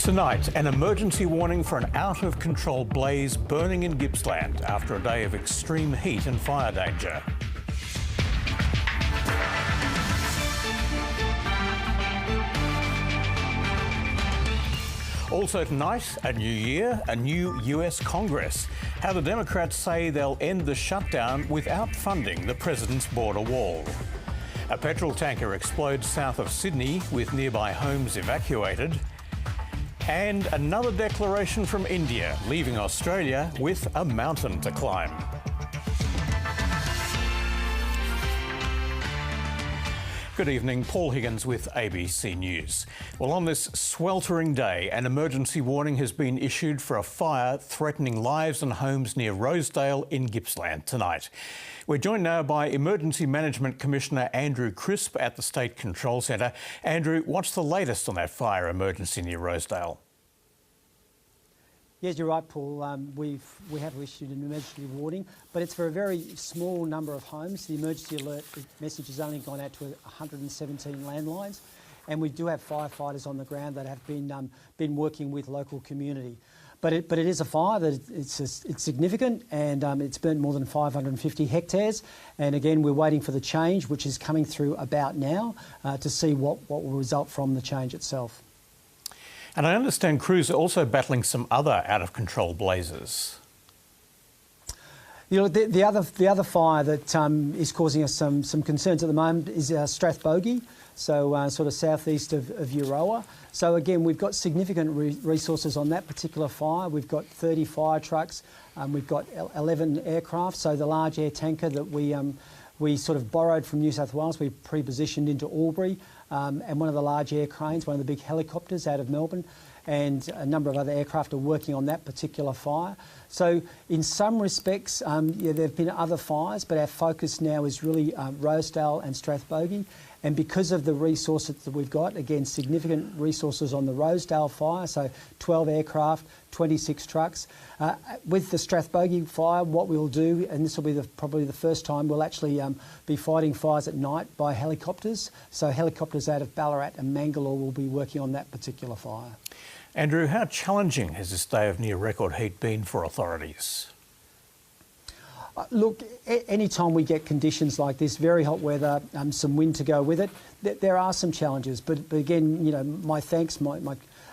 Tonight, an emergency warning for an out-of-control blaze burning in Gippsland after a day of extreme heat and fire danger. Also tonight, a new year, a new US Congress. How the Democrats say they'll end the shutdown without funding the president's border wall. A petrol tanker explodes south of Sydney with nearby homes evacuated. And another declaration from India, leaving Australia with a mountain to climb. Good evening, Paul Higgins with ABC News. Well, on this sweltering day, an emergency warning has been issued for a fire threatening lives and homes near Rosedale in Gippsland tonight. We're joined now by Emergency Management Commissioner Andrew Crisp at the State Control Centre. Andrew, what's the latest on that fire emergency near Rosedale? Yes, you're right, Paul. We have issued an emergency warning, but it's for a very small number of homes. The emergency alert message has only gone out to 117 landlines, and we do have firefighters on the ground that have been working with local community. But it is a fire that it's significant, and it's burnt more than 550 hectares. And again, we're waiting for the change, which is coming through about now, to see what will result from the change itself. And I understand crews are also battling some other out-of-control blazes. You know, the other fire that is causing us some concerns at the moment is Strathbogie, so sort of southeast of Euroa. So again, we've got significant resources on that particular fire. We've got 30 fire trucks, we've got 11 aircraft. So the large air tanker that we sort of borrowed from New South Wales, we pre-positioned into Albury, and one of the large air cranes, one of the big helicopters out of Melbourne, and a number of other aircraft are working on that particular fire. So in some respects, there have been other fires, but our focus now is really Rosedale and Strathbogie. And because of the resources that we've got, again, significant resources on the Rosedale fire, so 12 aircraft, 26 trucks. With the Strathbogie fire, what we'll do, and this will be probably the first time, we'll actually be fighting fires at night by helicopters. So helicopters out of Ballarat and Mangalore will be working on that particular fire. Andrew, how challenging has this day of near-record heat been for authorities? Look, any time we get conditions like this, very hot weather, some wind to go with it, there are some challenges. But again, you know, my thanks.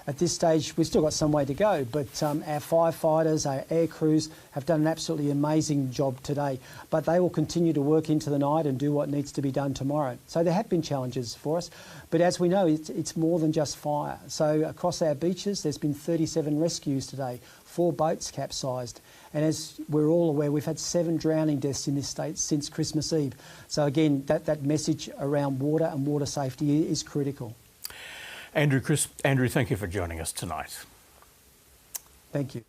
At this stage, we've still got some way to go. But our firefighters, our air crews have done an absolutely amazing job today. But they will continue to work into the night and do what needs to be done tomorrow. So there have been challenges for us. But as we know, it's more than just fire. So across our beaches, there's been 37 rescues today, 4 boats capsized. And as we're all aware, we've had 7 drowning deaths in this state since Christmas Eve. So again, that message around water and water safety is critical. Andrew Crisp, thank you for joining us tonight. Thank you.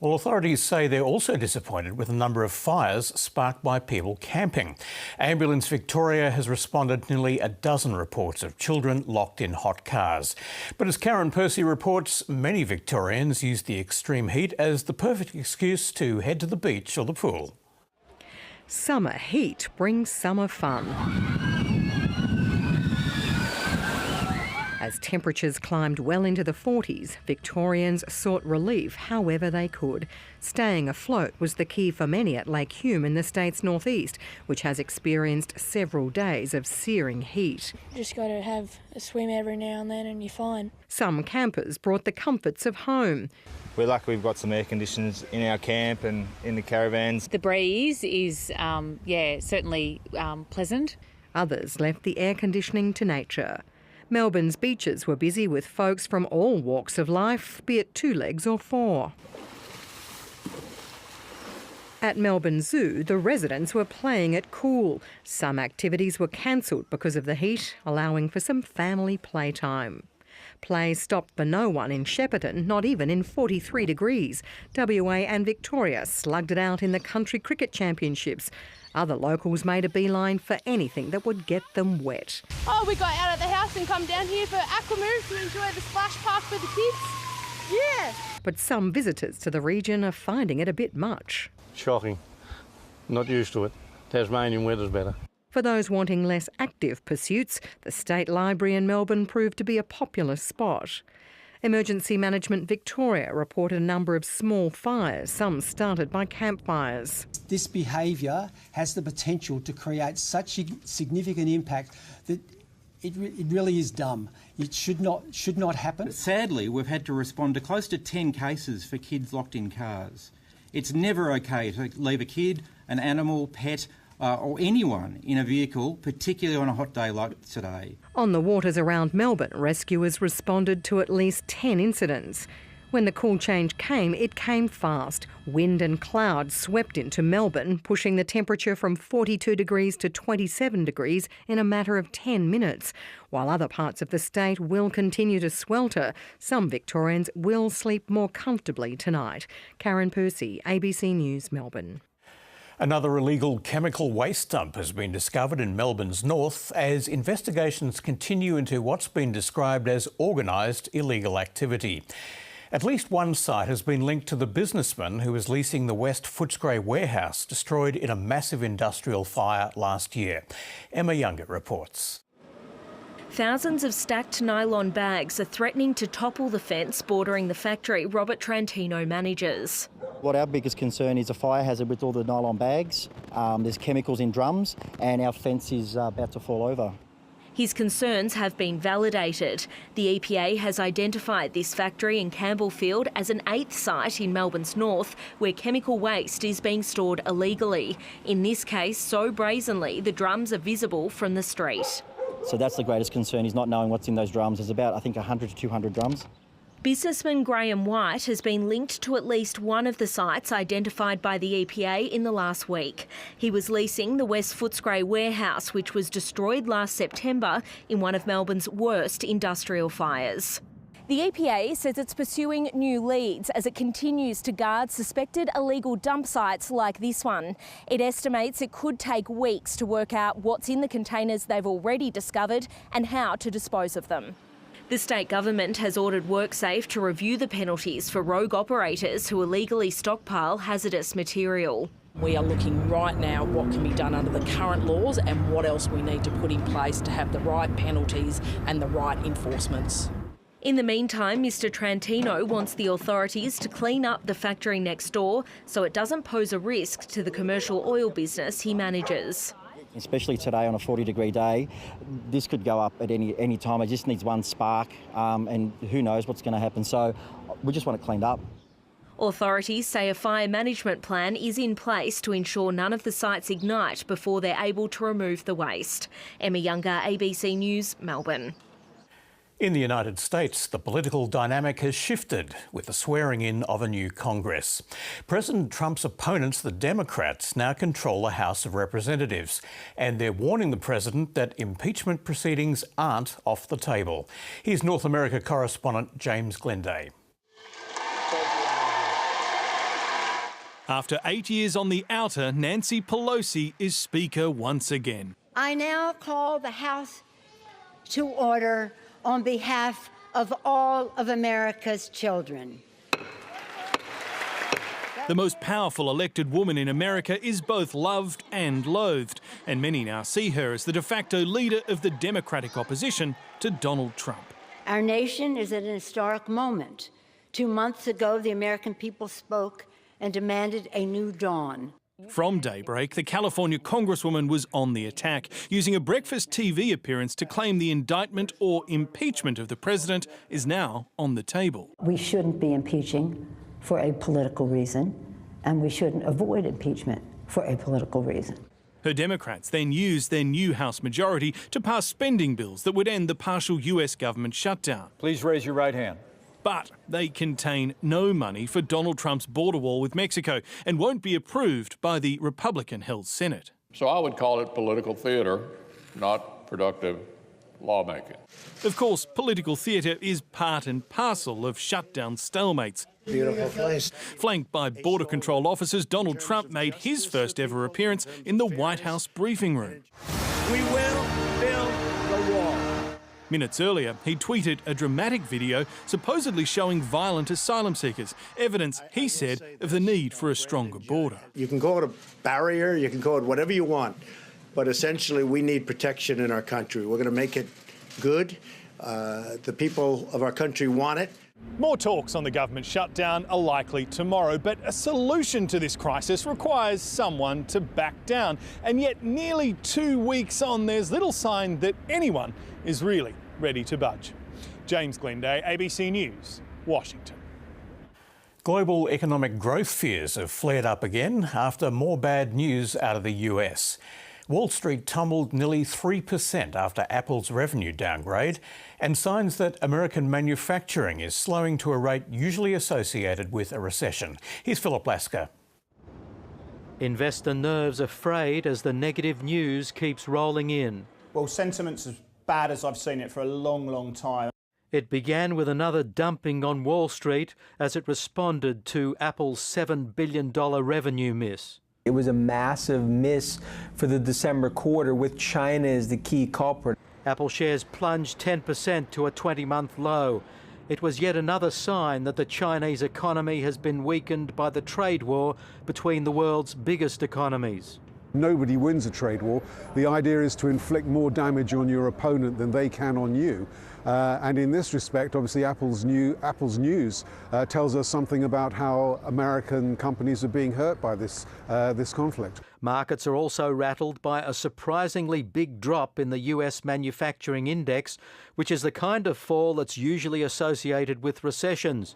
Well, authorities say they're also disappointed with a number of fires sparked by people camping. Ambulance Victoria has responded to nearly a dozen reports of children locked in hot cars. But as Karen Percy reports, many Victorians use the extreme heat as the perfect excuse to head to the beach or the pool. Summer heat brings summer fun. As temperatures climbed well into the 40s, Victorians sought relief however they could. Staying afloat was the key for many at Lake Hume in the state's northeast, which has experienced several days of searing heat. You just got to have a swim every now and then and you're fine. Some campers brought the comforts of home. We're lucky we've got some air conditioners in our camp and in the caravans. The breeze is, certainly pleasant. Others left the air conditioning to nature. Melbourne's beaches were busy with folks from all walks of life, be it 2 legs or 4. At Melbourne Zoo, the residents were playing it cool. Some activities were cancelled because of the heat, allowing for some family playtime. Play stopped for no one in Shepparton, not even in 43 degrees. WA and Victoria slugged it out in the Country Cricket Championships. Other locals made a beeline for anything that would get them wet. Oh, we got out of the house and come down here for Aquamove to enjoy the splash park for the kids. Yeah. But some visitors to the region are finding it a bit much. Shocking. Not used to it. Tasmanian weather's better. For those wanting less active pursuits, the State Library in Melbourne proved to be a popular spot. Emergency Management Victoria reported a number of small fires, some started by campfires. This behaviour has the potential to create such significant impact that it really is dumb. It should not happen. Sadly, we've had to respond to close to 10 cases for kids locked in cars. It's never okay to leave a kid, an animal, pet, or anyone in a vehicle, particularly on a hot day like today. On the waters around Melbourne, rescuers responded to at least 10 incidents. When the cool change came, it came fast. Wind and cloud swept into Melbourne, pushing the temperature from 42 degrees to 27 degrees in a matter of 10 minutes. While other parts of the state will continue to swelter, some Victorians will sleep more comfortably tonight. Karen Percy, ABC News, Melbourne. Another illegal chemical waste dump has been discovered in Melbourne's north as investigations continue into what's been described as organised illegal activity. At least one site has been linked to the businessman who was leasing the West Footscray warehouse, destroyed in a massive industrial fire last year. Emma Younger reports. Thousands of stacked nylon bags are threatening to topple the fence bordering the factory Robert Trantino manages. What our biggest concern is a fire hazard with all the nylon bags. There's chemicals in drums and our fence is about to fall over. His concerns have been validated. The EPA has identified this factory in Campbellfield as an 8th site in Melbourne's north where chemical waste is being stored illegally. In this case, so brazenly, the drums are visible from the street. So that's the greatest concern, is not knowing what's in those drums. There's about, I think, 100 to 200 drums. Businessman Graham White has been linked to at least one of the sites identified by the EPA in the last week. He was leasing the West Footscray warehouse, which was destroyed last September in one of Melbourne's worst industrial fires. The EPA says it's pursuing new leads as it continues to guard suspected illegal dump sites like this one. It estimates it could take weeks to work out what's in the containers they've already discovered and how to dispose of them. The state government has ordered WorkSafe to review the penalties for rogue operators who illegally stockpile hazardous material. We are looking right now what can be done under the current laws and what else we need to put in place to have the right penalties and the right enforcements. In the meantime, Mr Trantino wants the authorities to clean up the factory next door so it doesn't pose a risk to the commercial oil business he manages. Especially today on a 40-degree day, this could go up at any time. It just needs one spark and who knows what's going to happen. So we just want it cleaned up. Authorities say a fire management plan is in place to ensure none of the sites ignite before they're able to remove the waste. Emma Younger, ABC News, Melbourne. In the United States, the political dynamic has shifted with the swearing-in of a new Congress. President Trump's opponents, the Democrats, now control the House of Representatives, and they're warning the president that impeachment proceedings aren't off the table. Here's North America correspondent James Glenday. After 8 years on the outer, Nancy Pelosi is Speaker once again. I now call the House to order on behalf of all of America's children. The most powerful elected woman in America is both loved and loathed, and many now see her as the de facto leader of the Democratic opposition to Donald Trump. Our nation is at an historic moment. 2 months ago, the American people spoke and demanded a new dawn. From daybreak, the California Congresswoman was on the attack, using a breakfast TV appearance to claim the indictment or impeachment of the president is now on the table. We shouldn't be impeaching for a political reason, and we shouldn't avoid impeachment for a political reason. Her Democrats then used their new House majority to pass spending bills that would end the partial US government shutdown. Please raise your right hand. But they contain no money for Donald Trump's border wall with Mexico and won't be approved by the Republican-held Senate. So I would call it political theatre, not productive lawmaking. Of course, political theatre is part and parcel of shutdown stalemates. Beautiful place. Flanked by border control officers, Donald Trump made his first ever appearance in the White House briefing room. We will build the wall. Minutes earlier, he tweeted a dramatic video supposedly showing violent asylum seekers, evidence, he said, of the need for a stronger border. You can call it a barrier, you can call it whatever you want, but essentially we need protection in our country. We're going to make it good. The people of our country want it. More talks on the government shutdown are likely tomorrow, but a solution to this crisis requires someone to back down. And yet, nearly 2 weeks on, there's little sign that anyone is really ready to budge. James Glenday, ABC News, Washington. Global economic growth fears have flared up again after more bad news out of the US. Wall Street tumbled nearly 3% after Apple's revenue downgrade, and signs that American manufacturing is slowing to a rate usually associated with a recession. Here's Philip Lasker. Investor nerves are frayed as the negative news keeps rolling in. Well, sentiment's as bad as I've seen it for a long, long time. It began with another dumping on Wall Street as it responded to Apple's $7 billion revenue miss. It was a massive miss for the December quarter, with China as the key culprit. Apple shares plunged 10% to a 20-month low. It was yet another sign that the Chinese economy has been weakened by the trade war between the world's biggest economies. Nobody wins a trade war. The idea is to inflict more damage on your opponent than they can on you. And in this respect, obviously, Apple's news tells us something about how American companies are being hurt by this conflict. Markets are also rattled by a surprisingly big drop in the US manufacturing index, which is the kind of fall that's usually associated with recessions.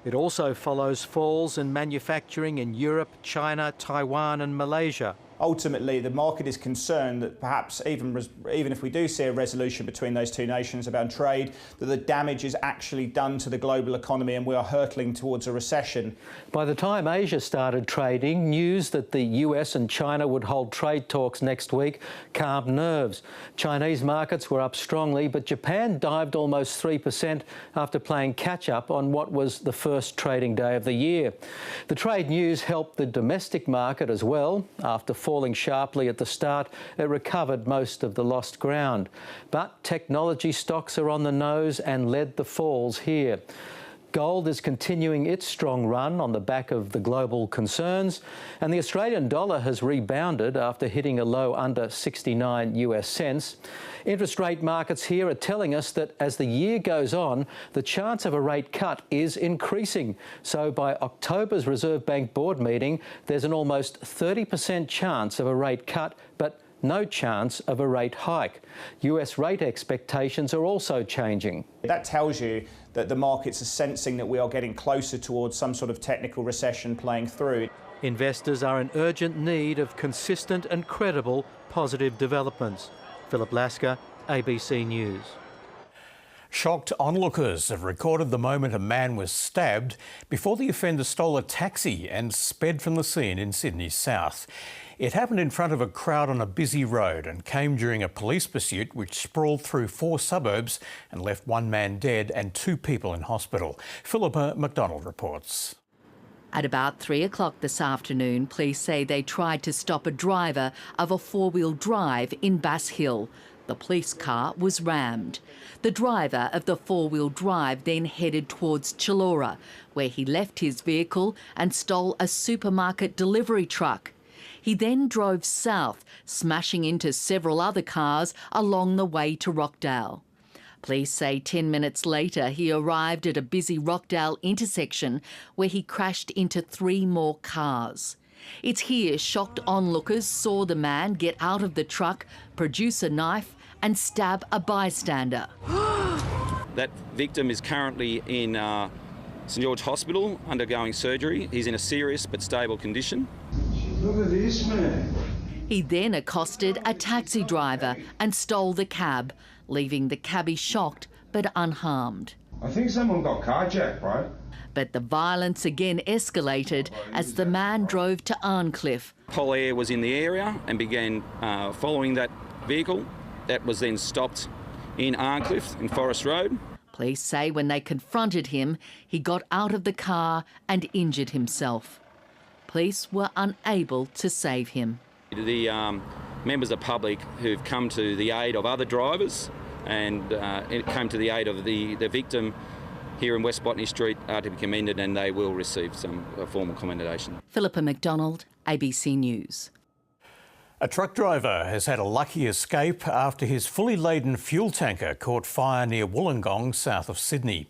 It also follows falls in manufacturing in Europe, China, Taiwan and Malaysia. Ultimately, the market is concerned that perhaps even if we do see a resolution between those two nations about trade, that the damage is actually done to the global economy and we are hurtling towards a recession. By the time Asia started trading, news that the US and China would hold trade talks next week calmed nerves. Chinese markets were up strongly, but Japan dived almost 3% after playing catch-up on what was the first trading day of the year. The trade news helped the domestic market as well. After falling sharply at the start, it recovered most of the lost ground. But technology stocks are on the nose and led the falls here. Gold is continuing its strong run on the back of the global concerns, and the Australian dollar has rebounded after hitting a low under 69 US cents. Interest rate markets here are telling us that as the year goes on, the chance of a rate cut is increasing. So by October's Reserve Bank board meeting, there's an almost 30% chance of a rate cut, but no chance of a rate hike. US rate expectations are also changing. That tells you that the markets are sensing that we are getting closer towards some sort of technical recession playing through. Investors are in urgent need of consistent and credible positive developments. Philip Lasker, ABC News. Shocked onlookers have recorded the moment a man was stabbed before the offender stole a taxi and sped from the scene in Sydney's south. It happened in front of a crowd on a busy road and came during a police pursuit which sprawled through 4 suburbs and left 1 man dead and 2 people in hospital. Philippa McDonald reports. At about 3 o'clock this afternoon, police say they tried to stop a driver of a 4-wheel drive in Bass Hill. The police car was rammed. The driver of the 4-wheel drive then headed towards Chullora, where he left his vehicle and stole a supermarket delivery truck. He then drove south, smashing into several other cars along the way to Rockdale. Police say 10 minutes later he arrived at a busy Rockdale intersection where he crashed into 3 more cars. It's here shocked onlookers saw the man get out of the truck, produce a knife and stab a bystander. That victim is currently in St George Hospital undergoing surgery. He's in a serious but stable condition. Look at this man. He then accosted a taxi driver and stole the cab, leaving the cabbie shocked but unharmed. I think someone got carjacked, right? But the violence again escalated as the man drove to Arncliffe. Pol Air was in the area and began following that vehicle. That was then stopped in Arncliffe in Forest Road. Police say when they confronted him, he got out of the car and injured himself. Police were unable to save him. The members of the public who've come to the aid of other drivers and it came to the aid of the victim here in West Botany Street are to be commended, and they will receive some formal commendation. Philippa McDonald, ABC News. A truck driver has had a lucky escape after his fully laden fuel tanker caught fire near Wollongong, south of Sydney.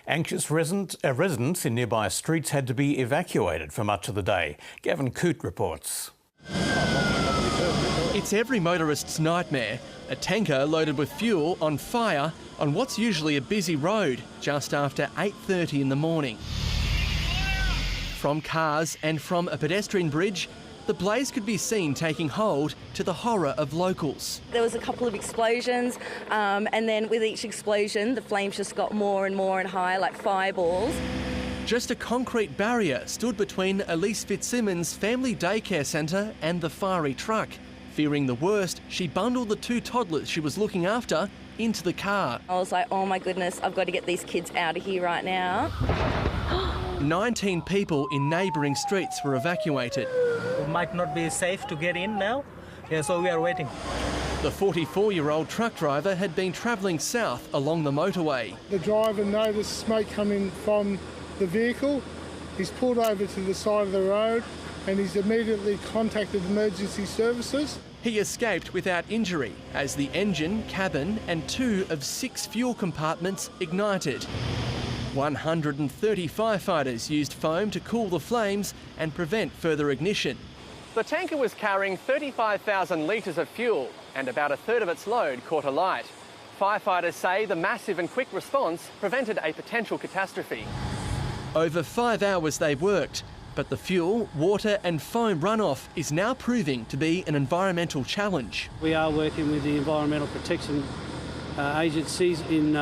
Anxious residents in nearby streets had to be evacuated for much of the day. Gavin Coote reports. It's every motorist's nightmare. A tanker loaded with fuel on fire on what's usually a busy road just after 8:30 in the morning. From cars and from a pedestrian bridge, the blaze could be seen taking hold, to the horror of locals. There was a couple of explosions, and then with each explosion, the flames just got more and more and higher, like fireballs. Just a concrete barrier stood between Elise Fitzsimmons' family daycare centre and the fiery truck. Fearing the worst, she bundled the 2 toddlers she was looking after into the car. I was like, oh my goodness, I've got to get these kids out of here right now. 19 people in neighbouring streets were evacuated. It might not be safe to get in now, so we are waiting. The 44-year-old truck driver had been travelling south along the motorway. The driver noticed smoke coming from the vehicle. He's pulled over to the side of the road and he's immediately contacted emergency services. He escaped without injury as the engine, cabin and 2 of 6 fuel compartments ignited. 130 firefighters used foam to cool the flames and prevent further ignition. The tanker was carrying 35,000 litres of fuel and about a third of its load caught alight. Firefighters say the massive and quick response prevented a potential catastrophe. Over 5 hours they worked, but the fuel, water and foam runoff is now proving to be an environmental challenge. We are working with the environmental protection agencies in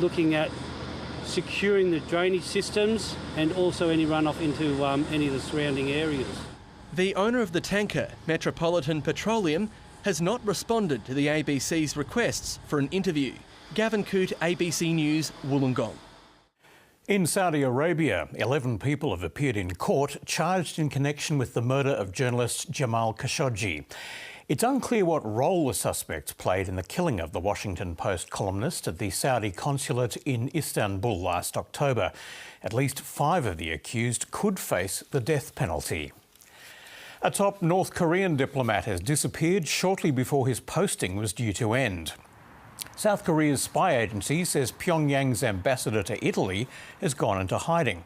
looking at securing the drainage systems and also any runoff into any of the surrounding areas. The owner of the tanker, Metropolitan Petroleum, has not responded to the ABC's requests for an interview. Gavin Coote, ABC News, Wollongong. In Saudi Arabia, 11 people have appeared in court charged in connection with the murder of journalist Jamal Khashoggi. It's unclear what role the suspects played in the killing of the Washington Post columnist at the Saudi consulate in Istanbul last October. At least 5 of the accused could face the death penalty. A top North Korean diplomat has disappeared shortly before his posting was due to end. South Korea's spy agency says Pyongyang's ambassador to Italy has gone into hiding.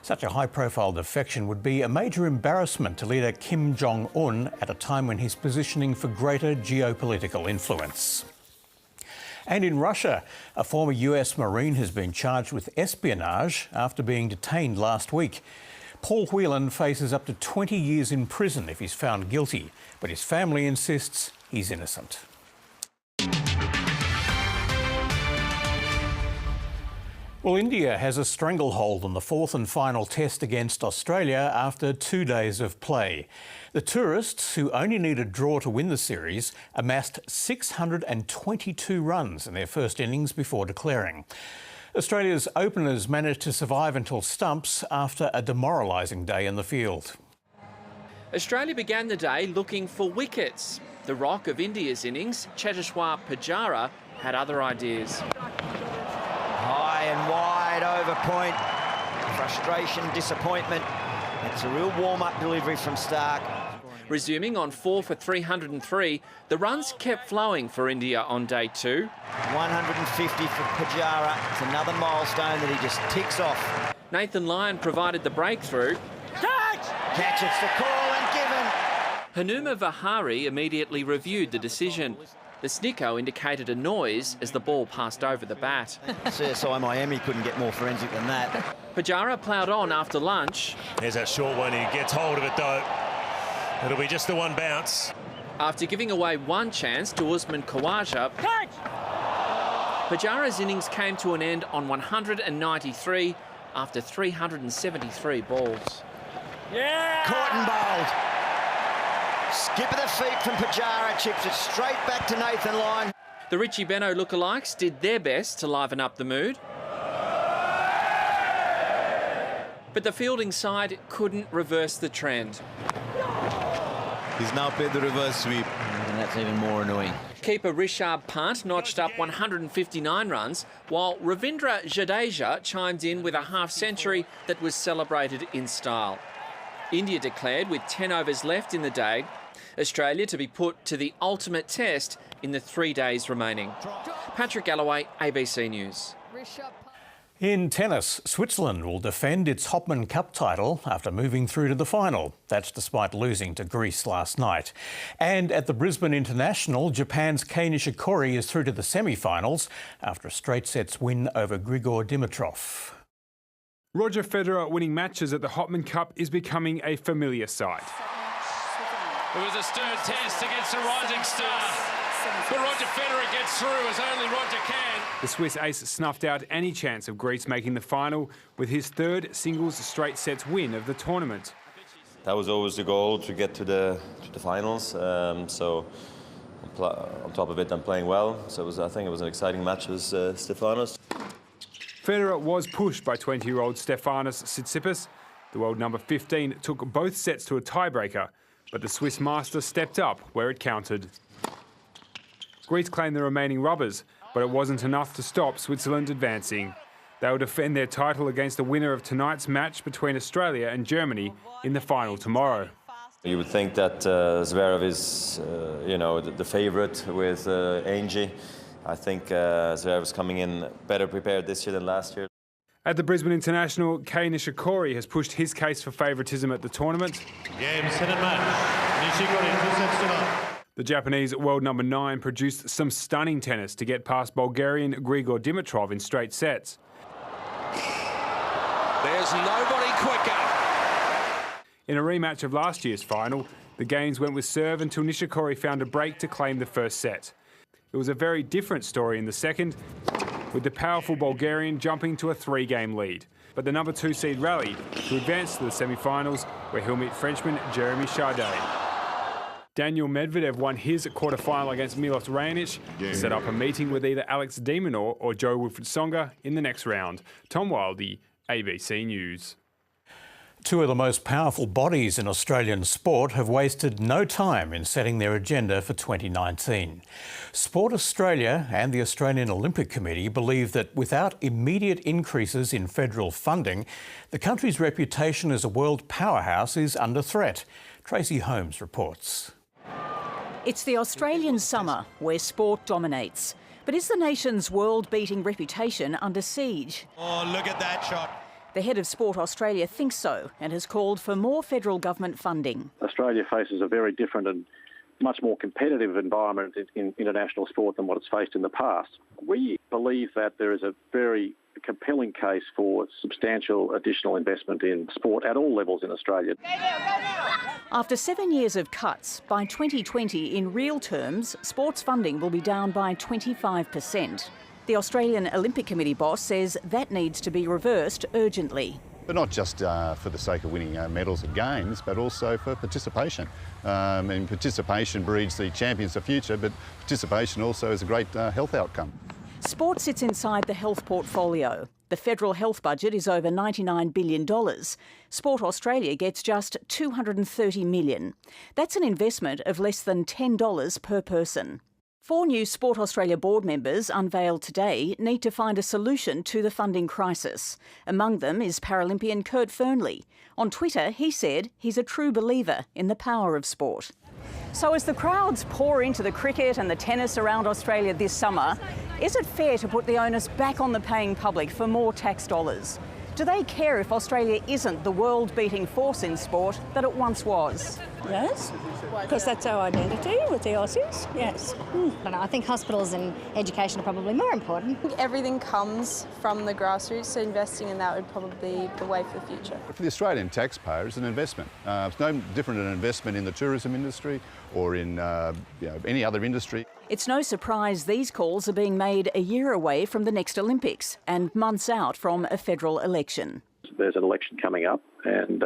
Such a high-profile defection would be a major embarrassment to leader Kim Jong-un at a time when he's positioning for greater geopolitical influence. And in Russia, a former US Marine has been charged with espionage after being detained last week. Paul Whelan faces up to 20 years in prison if he's found guilty, but his family insists he's innocent. Well, India has a stranglehold on the 4th and final test against Australia after 2 days of play. The tourists, who only need a draw to win the series, amassed 622 runs in their first innings before declaring. Australia's openers managed to survive until stumps after a demoralising day in the field. Australia began the day looking for wickets. The rock of India's innings, Cheteshwar Pujara, had other ideas. High and wide over point. Frustration, disappointment. It's a real warm-up delivery from Stark. Resuming on 4 for 303, the runs kept flowing for India on day 2. 150 for Pujara. It's another milestone that he just ticks off. Nathan Lyon provided the breakthrough. Catch, it's the call and given. Hanuma Vihari immediately reviewed the decision. The snicko indicated a noise as the ball passed over the bat. CSI Miami couldn't get more forensic than that. Pujara ploughed on after lunch. There's that short one, he gets hold of it though. It'll be just the one bounce. After giving away one chance to Usman Khawaja, Pujara's innings came to an end on 193 after 373 balls. Yeah! Caught and bowled. Skip of the feet from Pujara, chips it straight back to Nathan Lyon. The Richie Beno lookalikes did their best to liven up the mood. But the fielding side couldn't reverse the trend. He's now paid the reverse sweep. And that's even more annoying. Keeper Rishabh Pant notched up 159 runs, while Ravindra Jadeja chimed in with a half-century that was celebrated in style. India declared with 10 overs left in the day. Australia to be put to the ultimate test in the 3 days remaining. Patrick Galloway, ABC News. In tennis, Switzerland will defend its Hopman Cup title after moving through to the final. That's despite losing to Greece last night. And at the Brisbane International, Japan's Kei Nishikori is through to the semi-finals after a straight sets win over Grigor Dimitrov. Roger Federer winning matches at the Hopman Cup is becoming a familiar sight. It was a stern test against a rising star. But Roger Federer gets through as only Roger can. The Swiss ace snuffed out any chance of Greece making the final with his third singles straight sets win of the tournament. That was always the goal, to get to the finals. So on top of it, I'm playing well. So I think it was an exciting match with Stefanos. Federer was pushed by 20-year-old Stefanos Tsitsipas. The world number 15 took both sets to a tiebreaker, but the Swiss master stepped up where it counted. Greece claimed the remaining rubbers, but it wasn't enough to stop Switzerland advancing. They will defend their title against the winner of tonight's match between Australia and Germany in the final tomorrow. You would think that Zverev is, the favourite with Angie. I think Zverev is coming in better prepared this year than last year. At the Brisbane International, Kei Nishikori has pushed his case for favouritism at the tournament. Game, set and match. Nishikori, 2 sets to none. The Japanese world number 9 produced some stunning tennis to get past Bulgarian Grigor Dimitrov in straight sets. There's nobody quicker. In a rematch of last year's final, the games went with serve until Nishikori found a break to claim the first set. It was a very different story in the second, with the powerful Bulgarian jumping to a 3-game lead. But the number 2 seed rallied to advance to the semi-finals, where he'll meet Frenchman Jeremy Chardet. Daniel Medvedev won his quarter-final against Milos Raonic to set up a meeting with either Alex de Minaur or Joe Wilfried Tsonga in the next round. Tom Wildey, ABC News. Two of the most powerful bodies in Australian sport have wasted no time in setting their agenda for 2019. Sport Australia and the Australian Olympic Committee believe that without immediate increases in federal funding, the country's reputation as a world powerhouse is under threat. Tracy Holmes reports. It's the Australian summer where sport dominates. But is the nation's world-beating reputation under siege? Oh, look at that shot. The head of Sport Australia thinks so and has called for more federal government funding. Australia faces a very different and much more competitive environment in international sport than what it's faced in the past. We believe that there is a very compelling case for substantial additional investment in sport at all levels in Australia. After 7 years of cuts, by 2020, in real terms, sports funding will be down by 25%. The Australian Olympic Committee boss says that needs to be reversed urgently. But not just for the sake of winning medals at games, but also for participation. And participation breeds the champions of the future, but participation also is a great health outcome. Sport sits inside the health portfolio. The federal health budget is over $99 billion. Sport Australia gets just $230 million. That's an investment of less than $10 per person. 4 new Sport Australia board members, unveiled today, need to find a solution to the funding crisis. Among them is Paralympian Kurt Fearnley. On Twitter, he said he's a true believer in the power of sport. So as the crowds pour into the cricket and the tennis around Australia this summer, is it fair to put the onus back on the paying public for more tax dollars? Do they care if Australia isn't the world-beating force in sport that it once was? Yes, because that's our identity with the Aussies, yes. But I think hospitals and education are probably more important. Everything comes from the grassroots, so investing in that would probably be the way for the future. For the Australian taxpayer, it's an investment. It's no different than an investment in the tourism industry or in any other industry. It's no surprise these calls are being made a year away from the next Olympics and months out from a federal election. There's an election coming up and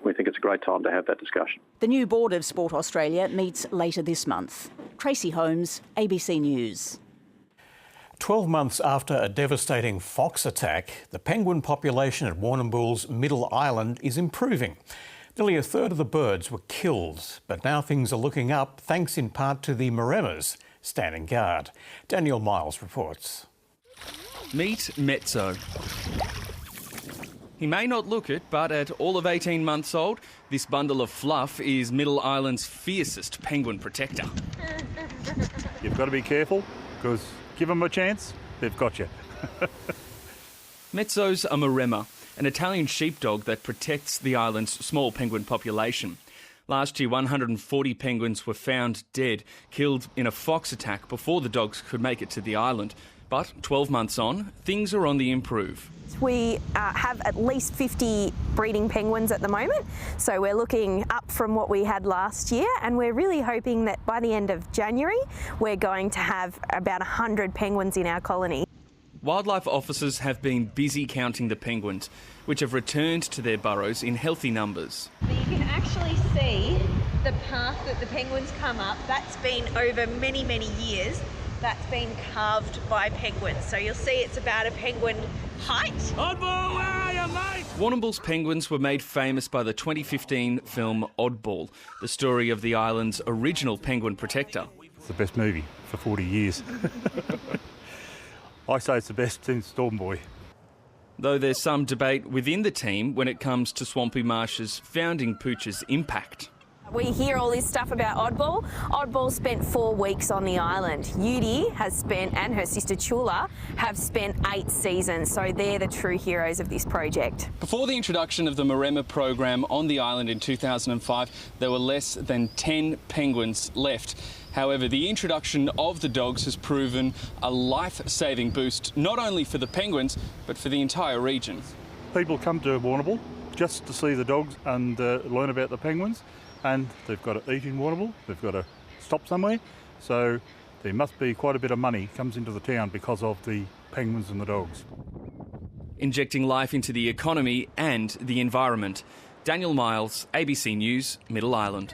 we think it's a great time to have that discussion. The new board of Sport Australia meets later this month. Tracy Holmes, ABC News. 12 months after a devastating fox attack, the penguin population at Warrnambool's Middle Island is improving. Nearly a third of the birds were killed, but now things are looking up thanks in part to the Maremas standing guard. Daniel Miles reports. Meet Mezzo. He may not look it, but at all of 18 months old, this bundle of fluff is Middle Island's fiercest penguin protector. You've got to be careful, because give them a chance, they've got you. Mezzo's a Maremma, an Italian sheepdog that protects the island's small penguin population. Last year, 140 penguins were found dead, killed in a fox attack before the dogs could make it to the island. But 12 months on, things are on the improve. We have at least 50 breeding penguins at the moment, so we're looking up from what we had last year, and we're really hoping that by the end of January we're going to have about 100 penguins in our colony. Wildlife officers have been busy counting the penguins, which have returned to their burrows in healthy numbers. You can actually see the path that the penguins come up. That's been over many, many years. That's been carved by penguins. So you'll see it's about a penguin height. Oddball, where are you, mate? Warrnambool's penguins were made famous by the 2015 film Oddball, the story of the island's original penguin protector. It's the best movie for 40 years. I say it's the best since Storm Boy. Though there's some debate within the team when it comes to Swampy Marsh's founding pooch's impact. We hear all this stuff about Oddball. Oddball spent 4 weeks on the island. Yudi has spent, and her sister Chula, have spent 8 seasons, so they're the true heroes of this project. Before the introduction of the Maremma program on the island in 2005, there were less than 10 penguins left. However, the introduction of the dogs has proven a life-saving boost, not only for the penguins, but for the entire region. People come to Warrnambool just to see the dogs and learn about the penguins, and they've got to eat in Warrnambool, they've got to stop somewhere, so there must be quite a bit of money comes into the town because of the penguins and the dogs. Injecting life into the economy and the environment. Daniel Miles, ABC News, Middle Island.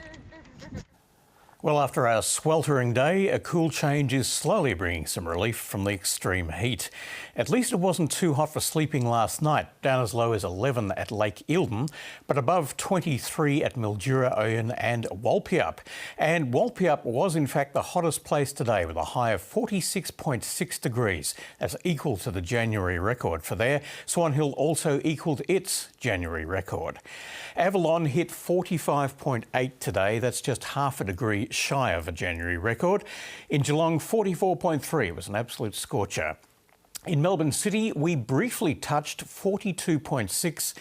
Well, after our sweltering day, a cool change is slowly bringing some relief from the extreme heat. At least it wasn't too hot for sleeping last night, down as low as 11 at Lake Eildon, but above 23 at Mildura, Oyen and Walpiup. And Walpiup was in fact the hottest place today with a high of 46.6 degrees. That's equal to the January record for there. Swan Hill also equalled its January record. Avalon hit 45.8 today. That's just half a degree shy of a January record. In Geelong, 44.3 was an absolute scorcher. In Melbourne City, we briefly touched 42.6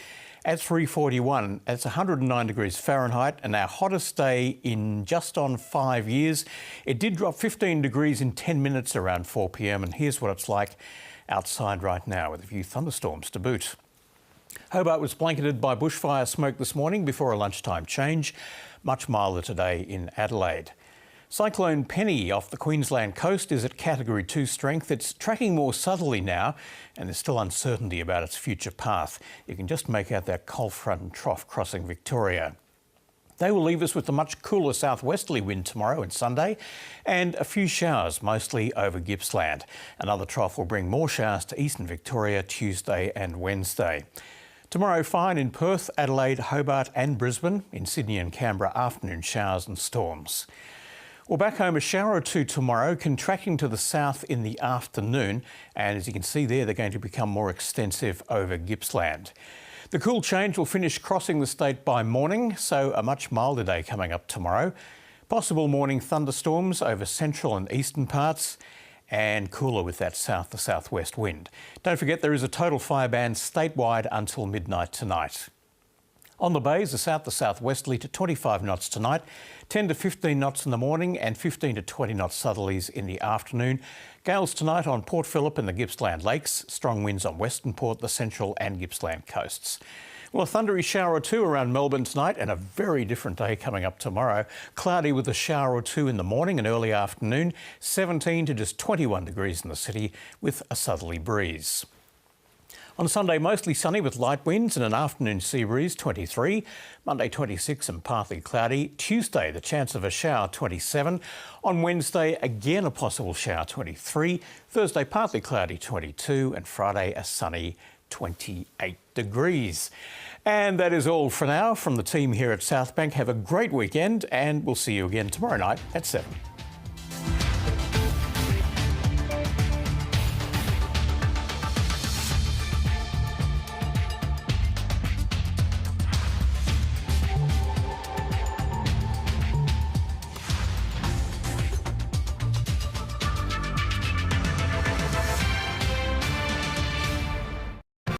at 3:41. That's 109 degrees Fahrenheit and our hottest day in just on 5 years. It did drop 15 degrees in 10 minutes around 4 p.m. and here's what it's like outside right now with a few thunderstorms to boot. Hobart was blanketed by bushfire smoke this morning before a lunchtime change. Much milder today in Adelaide. Cyclone Penny off the Queensland coast is at Category 2 strength. It's tracking more southerly now and there's still uncertainty about its future path. You can just make out that cold front and trough crossing Victoria. They will leave us with a much cooler southwesterly wind tomorrow and Sunday and a few showers, mostly over Gippsland. Another trough will bring more showers to eastern Victoria Tuesday and Wednesday. Tomorrow, fine in Perth, Adelaide, Hobart and Brisbane. In Sydney and Canberra, afternoon showers and storms. Well, back home, a shower or two tomorrow, contracting to the south in the afternoon. And as you can see there, they're going to become more extensive over Gippsland. The cool change will finish crossing the state by morning, so a much milder day coming up tomorrow. Possible morning thunderstorms over central and eastern parts. And cooler with that south to southwest wind. Don't forget there is a total fire ban statewide until midnight tonight. On the bays, a south to southwesterly to 25 knots tonight, 10 to 15 knots in the morning and 15 to 20 knots southerlies in the afternoon. Gales tonight on Port Phillip and the Gippsland Lakes, strong winds on Western Port, the Central and Gippsland coasts. Well, a thundery shower or two around Melbourne tonight and a very different day coming up tomorrow. Cloudy with a shower or two in the morning and early afternoon, 17 to just 21 degrees in the city with a southerly breeze. On Sunday, mostly sunny with light winds and an afternoon sea breeze, 23. Monday, 26 and partly cloudy. Tuesday, the chance of a shower, 27. On Wednesday, again a possible shower, 23. Thursday, partly cloudy, 22. And Friday, a sunny 28 degrees. And that is all for now from the team here at Southbank. Have a great weekend and we'll see you again tomorrow night at 7.